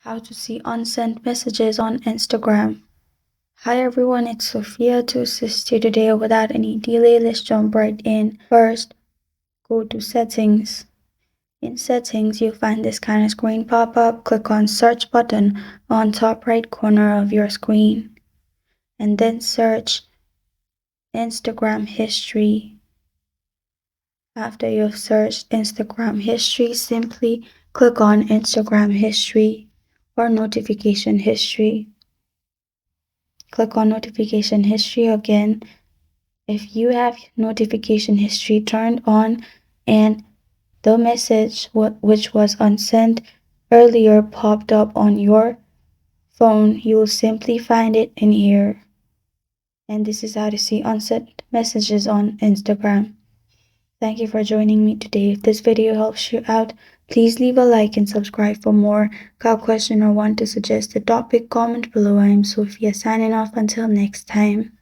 How to see unsent messages on Instagram. Hi everyone, it's Sophia to assist you today. Without any delay, let's jump right in. First, go to Settings. In Settings, you'll find this kind of screen pop up. Click on Search button on top right corner of your screen. And then search Instagram History. After you've searched Instagram History, simply click on Instagram History or Notification History. Click on Notification History again. If you have Notification History turned on and the message which was unsent earlier popped up on your phone, you will simply find it in here. And this is how to see unsent messages on Instagram. Thank you for joining me today. If this video helps you out, please leave a like and subscribe for more. Got a question or want to suggest a topic? Comment below. I am Sophia signing off until next time.